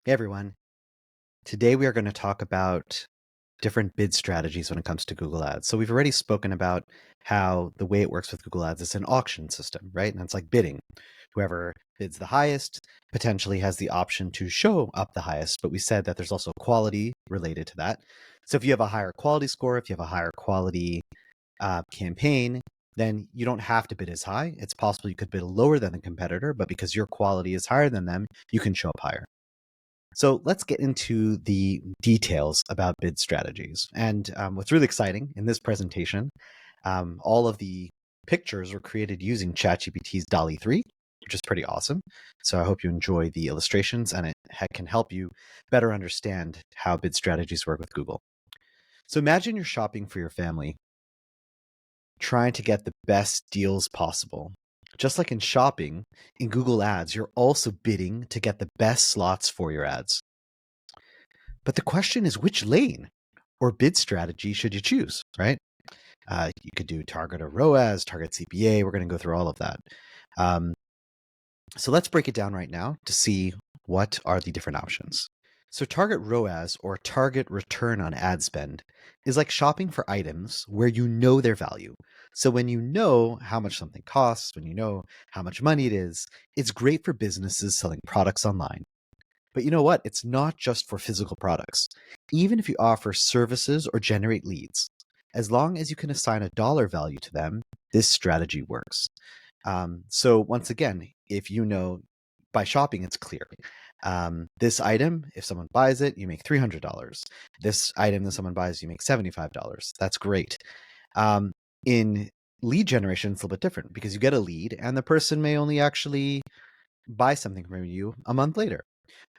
Hey everyone. Today we are going to talk about different bid strategies when it comes to Google Ads. So we've already spoken about how the way it works with Google Ads is an auction system, right? And it's like bidding. Whoever bids the highest potentially has the option to show up the highest, but we said that there's also quality related to that. So if you have a higher quality score, if you have a higher quality campaign, then you don't have to bid as high. It's possible you could bid lower than the competitor, but because your quality is higher than them, you can show up higher. So let's get into the details about bid strategies. And what's really exciting in this presentation, all of the pictures were created using ChatGPT's DALL-E 3, which is pretty awesome. So I hope you enjoy the illustrations and it can help you better understand how bid strategies work with Google. So imagine you're shopping for your family, trying to get the best deals possible. Just like in shopping, in Google Ads, you're also bidding to get the best slots for your ads. But the question is, which lane or bid strategy should you choose, right? You could do target or ROAS, target CPA. We're going to go through all of that. So let's break it down right now to see what are the different options. So target ROAS, or target return on ad spend, is like shopping for items where you know their value. So when you know how much something costs, when you know how much money it is, it's great for businesses selling products online. But you know what? It's not just for physical products. Even if you offer services or generate leads, as long as you can assign a dollar value to them, this strategy works. So once again, if you know by shopping, it's clear. This item, if someone buys it, you make $300. This item that someone buys, you make $75. That's great. In lead generation, it's a little bit different because you get a lead and the person may only actually buy something from you a month later.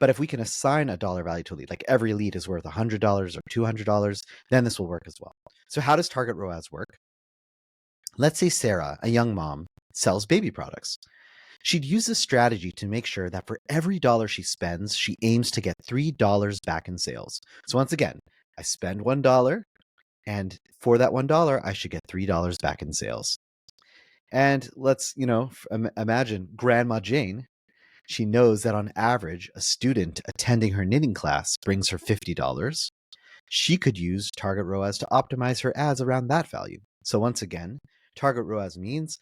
But if we can assign a dollar value to a lead, like every lead is worth $100 or $200, then this will work as well. So how does target ROAS work? Let's say Sarah, a young mom, sells baby products. She'd use this strategy to make sure that for every dollar she spends, she aims to get $3 back in sales. So once again, I spend $1, and for that $1, I should get $3 back in sales. And let's, imagine Grandma Jane. She knows that on average, a student attending her knitting class brings her $50. She could use target ROAS to optimize her ads around that value. So once again, target ROAS means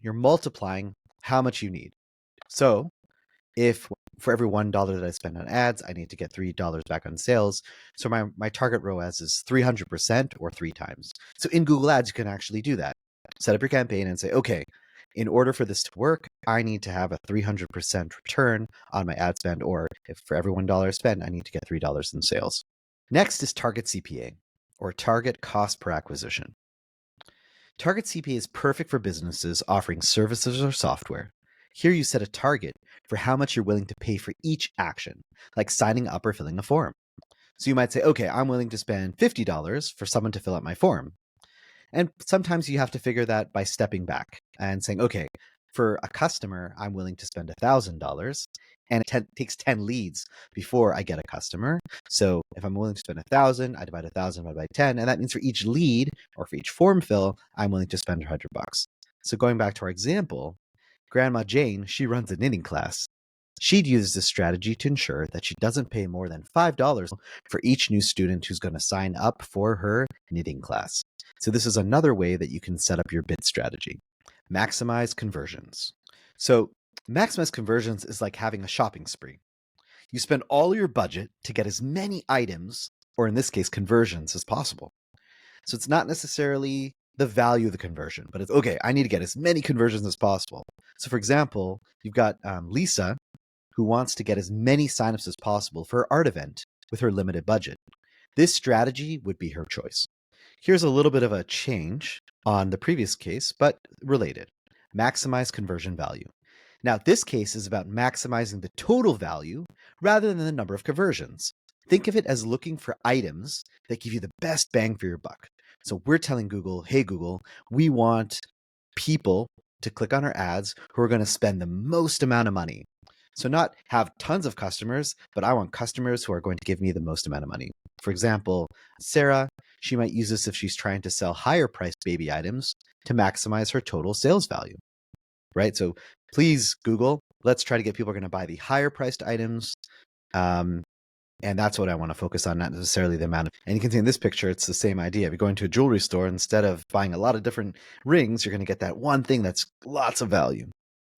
you're multiplying how much you need. So if for every $1 that I spend on ads, I need to get $3 back on sales. So my target ROAS is 300% or 3 times. So in Google Ads, you can actually do that. Set up your campaign and say, okay, in order for this to work, I need to have a 300% return on my ad spend, or if for every $1 spent, I need to get $3 in sales. Next is target CPA, or target cost per acquisition. Target CPA is perfect for businesses offering services or software. Here you set a target for how much you're willing to pay for each action, like signing up or filling a form. So you might say, okay, I'm willing to spend $50 for someone to fill out my form. And sometimes you have to figure that by stepping back and saying, okay, for a customer, I'm willing to spend $1,000, and it takes 10 leads before I get a customer. So if I'm willing to spend 1,000, I divide 1,000 by 10, and that means for each lead or for each form fill, I'm willing to spend $100. So going back to our example, Grandma Jane, she runs a knitting class. She'd use this strategy to ensure that she doesn't pay more than $5 for each new student who's going to sign up for her knitting class. So this is another way that you can set up your bid strategy. Maximize conversions. So maximize conversions is like having a shopping spree. You spend all your budget to get as many items, or in this case, conversions, as possible. So it's not necessarily the value of the conversion, but it's okay, I need to get as many conversions as possible. So for example, you've got Lisa, who wants to get as many signups as possible for her art event with her limited budget. This strategy would be her choice. Here's a little bit of a change on the previous case, but related. Maximize conversion value. Now, this case is about maximizing the total value rather than the number of conversions. Think of it as looking for items that give you the best bang for your buck. So we're telling Google, hey, Google, we want people to click on our ads who are going to spend the most amount of money. So not have tons of customers, but I want customers who are going to give me the most amount of money. For example, Sarah, she might use this if she's trying to sell higher priced baby items to maximize her total sales value, right? So please, Google, let's try to get people who are going to buy the higher priced items Um, and that's what I want to focus on, not necessarily the amount of. And you can see in this picture, it's the same idea. If you go into a jewelry store, instead of buying a lot of different rings, you're going to get that one thing that's lots of value.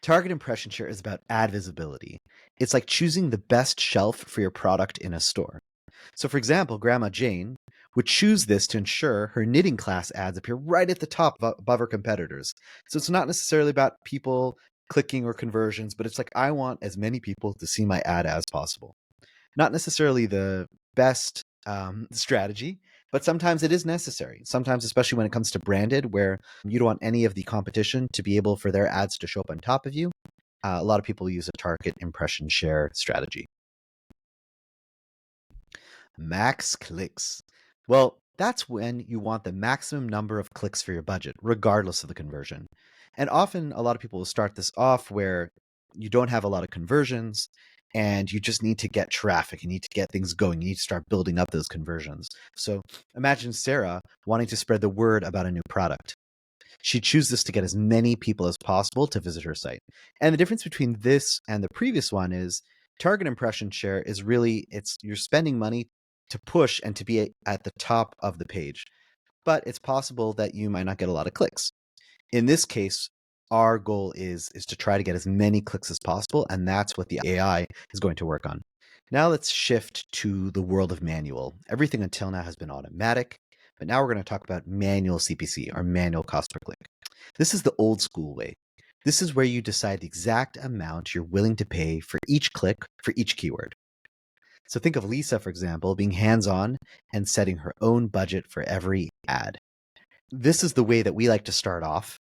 Target impression share is about ad visibility. It's like choosing the best shelf for your product in a store. So, for example, Grandma Jane would choose this to ensure her knitting class ads appear right at the top above her competitors. So, it's not necessarily about people clicking or conversions, but it's like, I want as many people to see my ad as possible. Not necessarily the best strategy, but sometimes it is necessary. Sometimes, especially when it comes to branded, where you don't want any of the competition to be able for their ads to show up on top of you. A lot of people use a target impression share strategy. Max clicks. Well, that's when you want the maximum number of clicks for your budget, regardless of the conversion. And often, a lot of people will start this off where you don't have a lot of conversions and you just need to get traffic. You need to get things going. You need to start building up those conversions. So imagine Sarah wanting to spread the word about a new product. She chooses this to get as many people as possible to visit her site. And the difference between this and the previous one is target impression share is really, it's you're spending money to push and to be at the top of the page. But it's possible that you might not get a lot of clicks. In this case, our goal is to try to get as many clicks as possible, and that's what the AI is going to work on. Now let's shift to the world of manual. Everything until now has been automatic, but now we're going to talk about manual CPC, or manual cost per click. This is the old school way. This is where you decide the exact amount you're willing to pay for each click for each keyword. So think of Lisa, for example, being hands-on and setting her own budget for every ad. This is the way that we like to start off,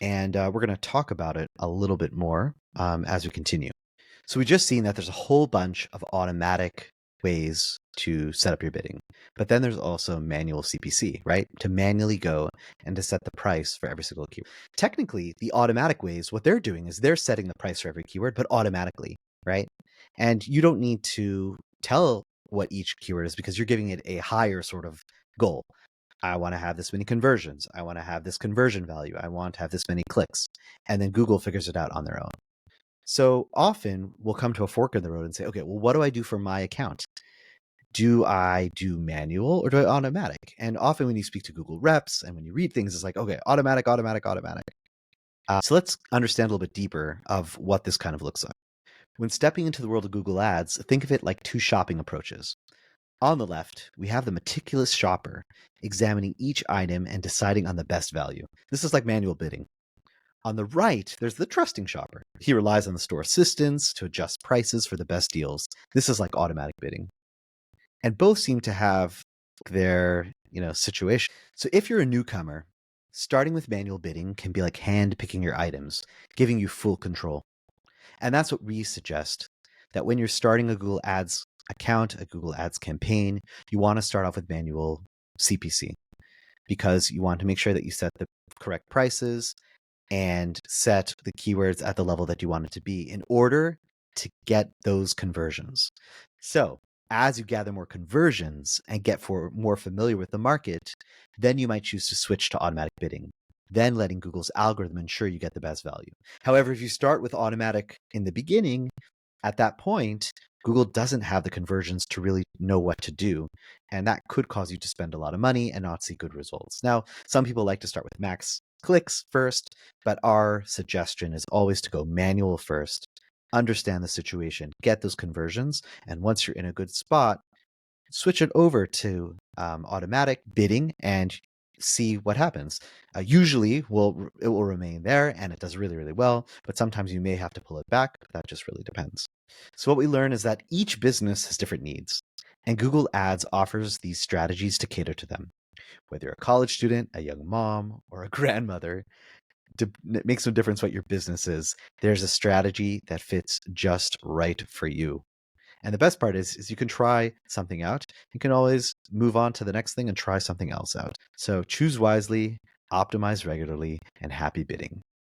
and we're going to talk about it a little bit more as we continue. So we just seen that there's a whole bunch of automatic ways to set up your bidding, but then there's also manual CPC, right? To manually go and to set the price for every single keyword. Technically, the automatic ways, what they're doing is they're setting the price for every keyword, but automatically, right? And you don't need to tell what each keyword is because you're giving it a higher sort of goal. I want to have this many conversions. I want to have this conversion value. I want to have this many clicks. And then Google figures it out on their own. So often we'll come to a fork in the road and say, okay, well, what do I do for my account? Do I do manual or do I automatic? And often when you speak to Google reps and when you read things, it's like, okay, automatic, automatic, automatic. So let's understand a little bit deeper of what this kind of looks like. When stepping into the world of Google Ads, think of it like two shopping approaches. On the left, we have the meticulous shopper examining each item and deciding on the best value. This is like manual bidding. On the right, there's the trusting shopper. He relies on the store assistants to adjust prices for the best deals. This is like automatic bidding. And both seem to have their, situation. So if you're a newcomer, starting with manual bidding can be like hand picking your items, giving you full control. And that's what we suggest, that when you're starting a Google Ads account, a Google Ads campaign, you want to start off with manual CPC because you want to make sure that you set the correct prices and set the keywords at the level that you want it to be in order to get those conversions. So as you gather more conversions and get more familiar with the market, then you might choose to switch to automatic bidding, then letting Google's algorithm ensure you get the best value. However, if you start with automatic in the beginning, at that point, Google doesn't have the conversions to really know what to do. And that could cause you to spend a lot of money and not see good results. Now, some people like to start with max clicks first, but our suggestion is always to go manual first, understand the situation, get those conversions. And once you're in a good spot, switch it over to automatic bidding and see what happens. Usually it will remain there and it does really, really well, but sometimes you may have to pull it back. That just really depends. So what we learn is that each business has different needs, and Google Ads offers these strategies to cater to them. Whether you're a college student, a young mom, or a grandmother, it makes no difference what your business is. There's a strategy that fits just right for you. And the best part is you can try something out. You can always move on to the next thing and try something else out. So choose wisely, optimize regularly, and happy bidding.